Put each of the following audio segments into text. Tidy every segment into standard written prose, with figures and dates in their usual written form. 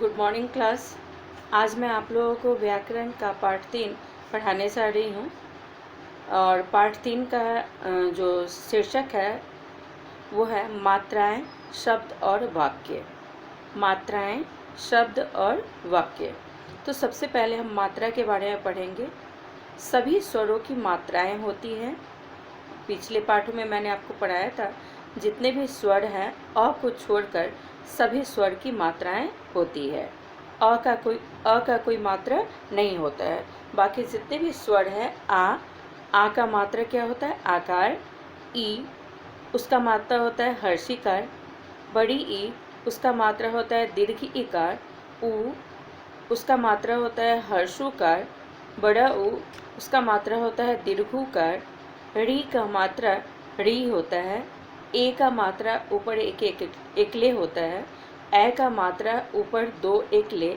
Good morning class. आज मैं आप लोगों को व्याकरण का पार्ट 3 पढ़ाने जा रही हूँ और पार्ट 3 का जो शीर्षक है वो है मात्राएं, शब्द और वाक्य। मात्राएं, शब्द और वाक्य। तो सबसे पहले हम मात्रा के बारे में पढ़ेंगे। सभी स्वरों की मात्राएं होती हैं। पिछले पाठों में मैंने आपको पढ़ाया था जितने भी स्वर हैं अ को छोड़कर सभी स्वर की मात्राएं होती है। अ का कोई मात्रा नहीं होता है। बाकी जितने भी स्वर हैं आ का मात्रा क्या होता है? आकार। ई उसका मात्रा होता है हर्षिकार। बड़ी ई उसका मात्रा होता है दीर्घ इकार। ऊ उसका मात्रा होता है हर्षुकार। बड़ा ऊ उसका मात्रा होता है दीर्घुकार। री का मात्रा री होता है। ए का मात्रा ऊपर एक एकले होता है। ए का मात्रा ऊपर दो एकले।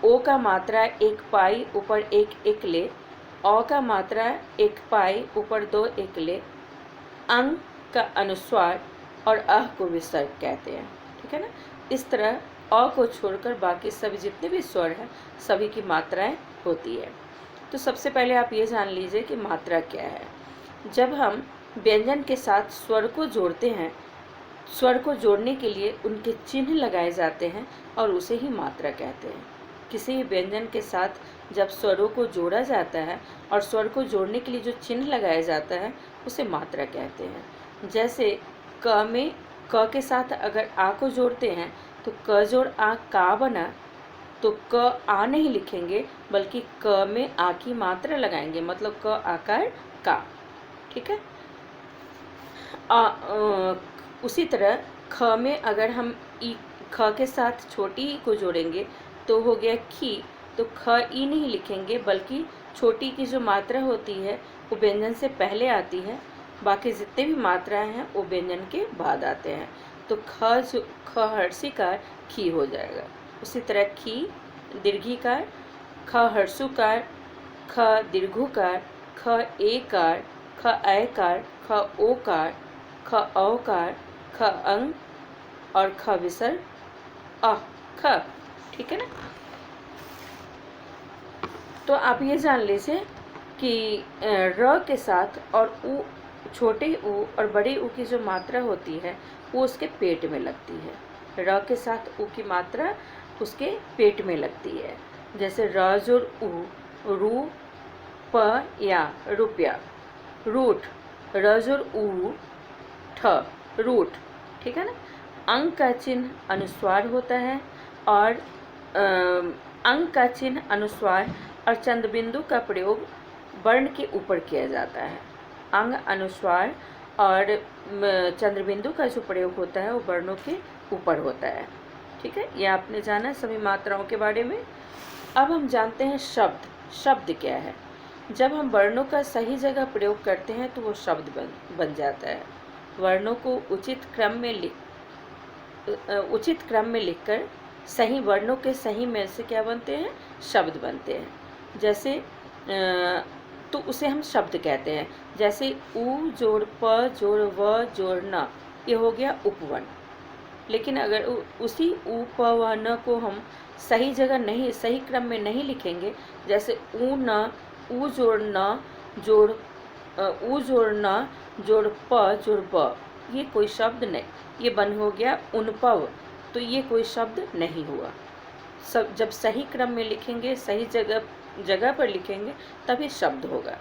ओ का मात्रा एक पाई ऊपर एक एकले। औ का मात्रा एक पाई ऊपर दो एकले। अंग का अनुस्वार और अह को विसर्ग कहते हैं। ठीक है ना। इस तरह अ को छोड़कर बाकी सभी जितने भी स्वर हैं सभी की मात्राएं होती है। तो सबसे पहले आप ये जान लीजिए कि मात्रा क्या है। जब हम व्यंजन के साथ स्वर को जोड़ते हैं, स्वर को जोड़ने के लिए उनके चिन्ह लगाए जाते हैं और उसे ही मात्रा कहते हैं। किसी भी व्यंजन के साथ जब स्वरों को जोड़ा जाता है और स्वर को जोड़ने के लिए जो चिन्ह लगाया जाता है उसे मात्रा कहते हैं। जैसे क में क के साथ अगर आ को जोड़ते हैं तो क जोड़ आ का बना, तो क आ नहीं लिखेंगे बल्कि क में आ की मात्रा लगाएंगे, मतलब क आकार का। ठीक है। उसी तरह ख में अगर हम ई ख के साथ छोटी ई को जोड़ेंगे तो हो गया खी, तो ख ई नहीं लिखेंगे बल्कि छोटी की जो मात्रा होती है वो व्यंजन से पहले आती है। बाकी जितने भी मात्राएं हैं वो व्यंजन के बाद आते हैं। तो ख हर्षिकार खी हो जाएगा। उसी तरह खी दीर्घिकार, ख हर्षुकार, ख दीर्घुकार, ख एकार, ख ऐकार, ख ओकार, ख औकार, ख अंग और ख विसर्ग अ ख। ठीक है ना। तो आप ये जान लीजिए कि र के साथ और ऊ, छोटे ऊ और बड़े ऊ की जो मात्रा होती है वो उसके पेट में लगती है। र के साथ ऊ की मात्रा उसके पेट में लगती है। जैसे र जोड़ ऊ, रू प या रुपया, रूट। र जोड़ ऊ ठ, रूट। ठीक है ना। अंग का चिन्ह अनुस्वार होता है और अंग का चिन्ह अनुस्वार और चंद्रबिंदु का प्रयोग वर्ण के ऊपर किया जाता है। अंग, अनुस्वार और चंद्रबिंदु का जो प्रयोग होता है वो वर्णों के ऊपर होता है। ठीक है। ये आपने जाना सभी मात्राओं के बारे में। अब हम जानते हैं शब्द। शब्द क्या है? जब हम वर्णों का सही जगह प्रयोग करते हैं तो वो शब्द बन जाता है। वर्णों को उचित क्रम में लिखकर सही वर्णों के सही मेल से क्या बनते हैं? शब्द बनते हैं। जैसे तो उसे हम शब्द कहते हैं। जैसे ऊ जोड़ प जोड़ व जोड़ न, ये हो गया उपवन। लेकिन अगर उसी ऊ प व न को हम सही जगह नहीं, सही क्रम में नहीं लिखेंगे, जैसे ऊ न, ऊ जोड़ न जोड़ ऊ जोड़ न जोड़ प जोड़ ब, ये कोई शब्द नहीं, ये बन हो गया उनपव, तो ये कोई शब्द नहीं हुआ। सब जब सही क्रम में लिखेंगे, सही जगह पर लिखेंगे तभी शब्द होगा,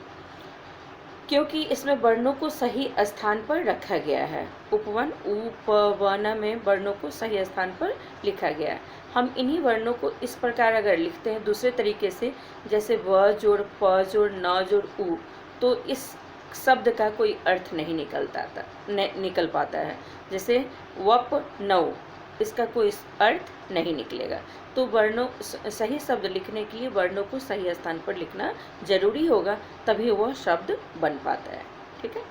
क्योंकि इसमें वर्णों को सही स्थान पर रखा गया है। उपवन ऊ प व न में वर्णों को सही स्थान पर लिखा गया है। हम इन्हीं वर्णों को इस प्रकार अगर लिखते हैं दूसरे तरीके से, जैसे व जोड़ प जोड़ न जोड़ ऊ, तो इस शब्द का कोई अर्थ नहीं निकल पाता है। जैसे वप नौ, इसका कोई अर्थ नहीं निकलेगा। तो वर्णों सही शब्द लिखने के लिए वर्णों को सही स्थान पर लिखना जरूरी होगा, तभी वह शब्द बन पाता है। ठीक है।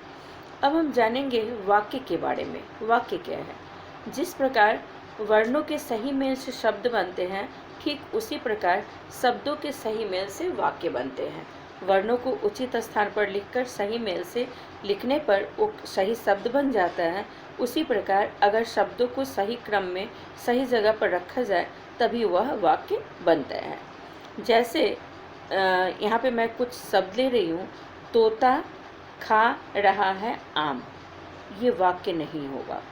अब हम जानेंगे वाक्य के बारे में। वाक्य क्या है? जिस प्रकार वर्णों के सही मेल से शब्द बनते हैं, ठीक उसी प्रकार शब्दों के सही मेल से वाक्य बनते हैं। वर्णों को उचित स्थान पर लिखकर सही मेल से लिखने पर वो सही शब्द बन जाता है। उसी प्रकार अगर शब्दों को सही क्रम में सही जगह पर रखा जाए तभी वह वाक्य बनता है। जैसे यहाँ पे मैं कुछ शब्द ले रही हूँ, तोता खा रहा है आम, ये वाक्य नहीं होगा।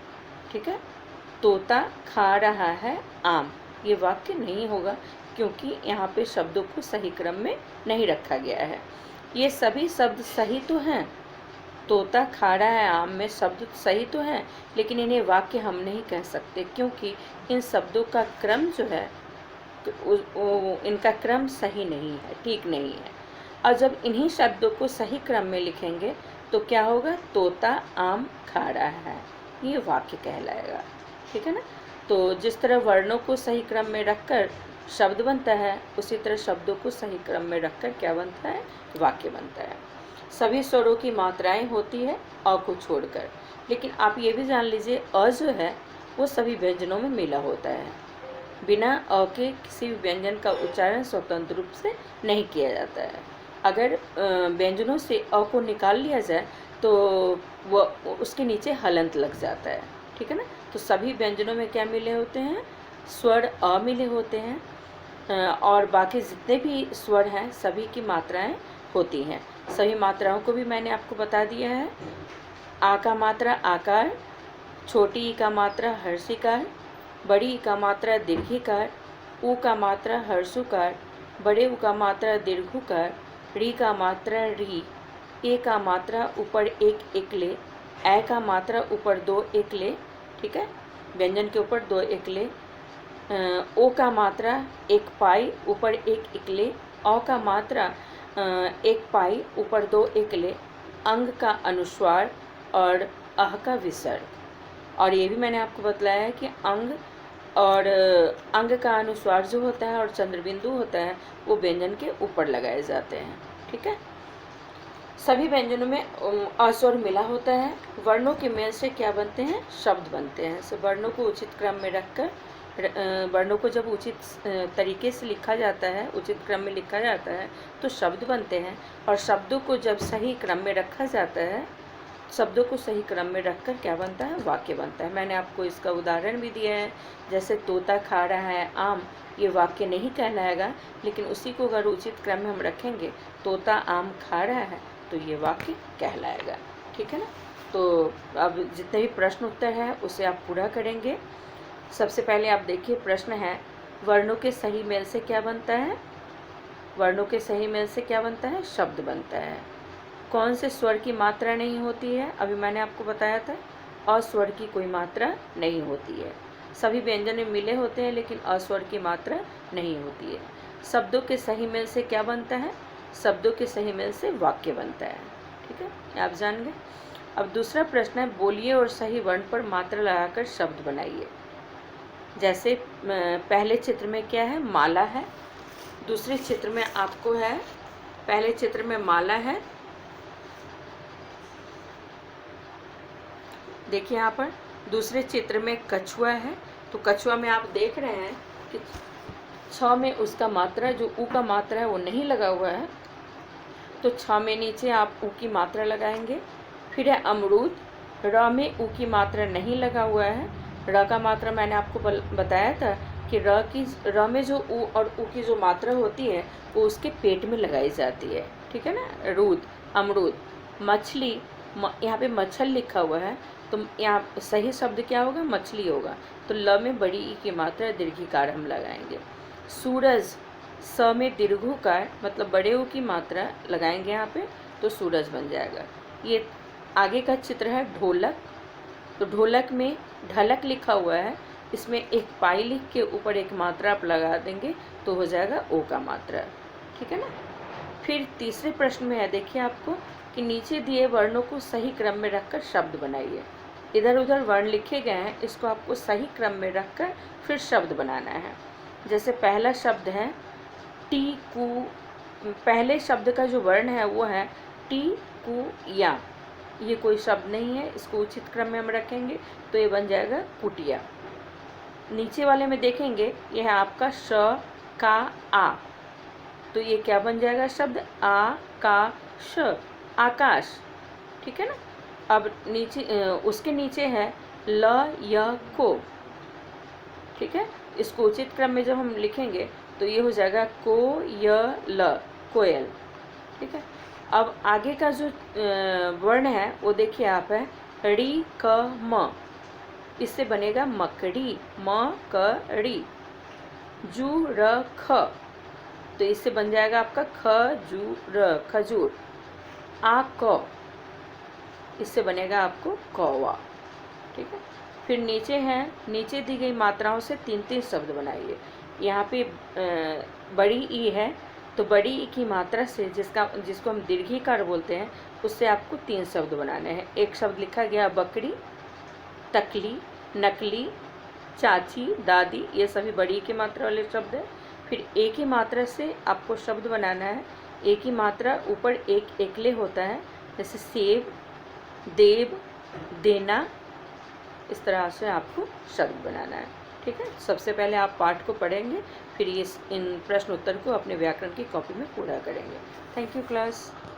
ठीक है, तोता खा रहा है आम, ये वाक्य नहीं होगा, क्योंकि यहाँ पे शब्दों को सही क्रम में नहीं रखा गया है। ये सभी शब्द सही तो हैं, तोता खा रहा है आम में शब्द सही तो हैं, लेकिन इन्हें वाक्य हम नहीं कह सकते, क्योंकि इन शब्दों का क्रम जो है इनका क्रम सही नहीं है, ठीक नहीं है। और जब इन्हीं शब्दों को सही क्रम में लिखेंगे तो क्या होगा, तोता आम खा रहा है, ये वाक्य कहलाएगा। ठीक है ना। तो जिस तरह वर्णों को सही क्रम में रखकर शब्द बनता है, उसी तरह शब्दों को सही क्रम में रखकर क्या बनता है, वाक्य बनता है। सभी स्वरों की मात्राएं होती है अ को छोड़कर, लेकिन आप ये भी जान लीजिए अ जो है वो सभी व्यंजनों में मिला होता है। बिना अ के किसी भी व्यंजन का उच्चारण स्वतंत्र रूप से नहीं किया जाता है। अगर व्यंजनों से अ को निकाल लिया जाए तो वह उसके नीचे हलंत लग जाता है। ठीक है ना। तो सभी व्यंजनों में क्या मिले होते हैं, स्वर अ मिले होते हैं, और बाकी जितने भी स्वर हैं सभी की मात्राएं होती हैं। सभी मात्राओं को भी मैंने आपको बता दिया है। आ का मात्रा आकार, छोटी ई का मात्रा हर्षिकार, बड़ी ई का मात्रा दीर्घिकार, ऊ का मात्रा हर्षुकार, बड़े ऊ का मात्रा दीर्घुकार, री का मात्रा री, ए का मात्रा ऊपर एक इकले, ए का मात्रा ऊपर दो इकले। ठीक है, व्यंजन के ऊपर दो इकले, ओ का मात्रा एक पाई ऊपर एक इकले, औ का मात्रा एक पाई ऊपर दो इकले, अंग का अनुस्वार और अह का विसर्ग। और ये भी मैंने आपको बतलाया है कि अंग का अनुस्वार जो होता है और चंद्रबिंदु होता है वो व्यंजन के ऊपर लगाए जाते हैं। ठीक है। सभी व्यंजनों में अस्वर मिला होता है। वर्णों के मेल से क्या बनते हैं, शब्द बनते हैं। सो वर्णों को उचित क्रम में रखकर, वर्णों को जब उचित तरीके से लिखा जाता है, उचित क्रम में लिखा जाता है तो शब्द बनते हैं। और शब्दों को जब सही क्रम में रखा जाता है, शब्दों को सही क्रम में रखकर क्या बनता है, वाक्य बनता है। मैंने आपको इसका उदाहरण भी दिया है। जैसे तोता खा रहा है आम, ये वाक्य नहीं कहलाएगा, लेकिन उसी को अगर उचित क्रम में हम रखेंगे, तोता आम खा रहा है, तो ये वाक्य कहलाएगा। ठीक है ना। तो अब जितने भी प्रश्न उत्तर है उसे आप पूरा करेंगे। सबसे पहले आप देखिए, प्रश्न है वर्णों के सही मेल से क्या बनता है, वर्णों के सही मेल से क्या बनता है, शब्द बनता है। कौन से स्वर की मात्रा नहीं होती है, अभी मैंने आपको बताया था, अस्वर की कोई मात्रा नहीं होती है। सभी व्यंजन में मिले होते हैं लेकिन अस्वर की मात्रा नहीं होती है। शब्दों के सही मेल से क्या बनता है, शब्दों के सही मेल से वाक्य बनता है। ठीक है, आप जान गए। अब दूसरा प्रश्न है, बोलिए और सही वर्ण पर मात्रा लगाकर शब्द बनाइए। जैसे पहले चित्र में क्या है, माला है। दूसरे चित्र में आपको है, पहले चित्र में माला है, देखिए यहाँ पर। दूसरे चित्र में कछुआ है। तो कछुआ में आप देख रहे हैं कि छ में उसका मात्रा जो ऊ का मात्रा है वो नहीं लगा हुआ है, तो छ में नीचे आप ऊ की मात्रा लगाएंगे। फिर है अमरूद, र में ऊ की मात्रा नहीं लगा हुआ है। र का मात्रा मैंने आपको बताया था कि र में जो ऊ और ऊ की जो मात्रा होती है वो उसके पेट में लगाई जाती है। ठीक है ना। रूद, अमरूद। मछली, यहाँ पे मच्छल लिखा हुआ है, तो यहाँ सही शब्द क्या होगा, मछली होगा। तो ल में बड़ी ई की मात्रा दीर्घिकार हम लगाएंगे। सूरज, स में दीर्घुकार मतलब बड़े ऊ की मात्रा लगाएंगे यहाँ पे, तो सूरज बन जाएगा। ये आगे का चित्र है ढोलक। तो ढोलक में ढलक लिखा हुआ है, इसमें एक पाई लिख के ऊपर एक मात्रा आप लगा देंगे तो हो जाएगा ओ का मात्रा। ठीक है ना। फिर तीसरे प्रश्न में है, देखिए आपको कि नीचे दिए वर्णों को सही क्रम में रखकर शब्द बनाइए। इधर उधर वर्ण लिखे गए हैं, इसको आपको सही क्रम में रखकर फिर शब्द बनाना है। जैसे पहला शब्द है टी कु, पहले शब्द का जो वर्ण है वो है टी कु या, ये कोई शब्द नहीं है, इसको उचित क्रम में हम रखेंगे तो ये बन जाएगा कुटिया। नीचे वाले में देखेंगे ये है आपका श का आ, तो ये क्या बन जाएगा शब्द, आ का श, आकाश। ठीक है ना। अब नीचे उसके नीचे है ल य को। ठीक है, इसको उचित क्रम में जब हम लिखेंगे तो ये हो जाएगा कोयल, कोयल। ठीक है। अब आगे का जो वर्ण है वो देखिए आप है ड़ी क म, इससे बनेगा मकड़ी, मकड़ी। जू र ख, तो इससे बन जाएगा आपका खजूर, खजूर। आ क, इससे बनेगा आपको कौवा। ठीक है। फिर नीचे है, नीचे दी गई मात्राओं से 3-3 शब्द बनाइए। यहाँ पे बड़ी ई है, तो बड़ी ई की मात्रा से जिसको हम दीर्घीकार बोलते हैं, उससे आपको 3 शब्द बनाने हैं। एक शब्द लिखा गया बकरी, तकली, नकली, चाची, दादी, ये सभी बड़ी की मात्रा वाले शब्द हैं। फिर एक ही मात्रा से आपको शब्द बनाना है। एक ही मात्रा ऊपर एक एकले होता है, जैसे सेब, देव, देना, इस तरह से आपको शब्द बनाना है। ठीक है। सबसे पहले आप पाठ को पढ़ेंगे, फिर इन प्रश्न उत्तर को अपने व्याकरण की कॉपी में पूरा करेंगे। Thank you class.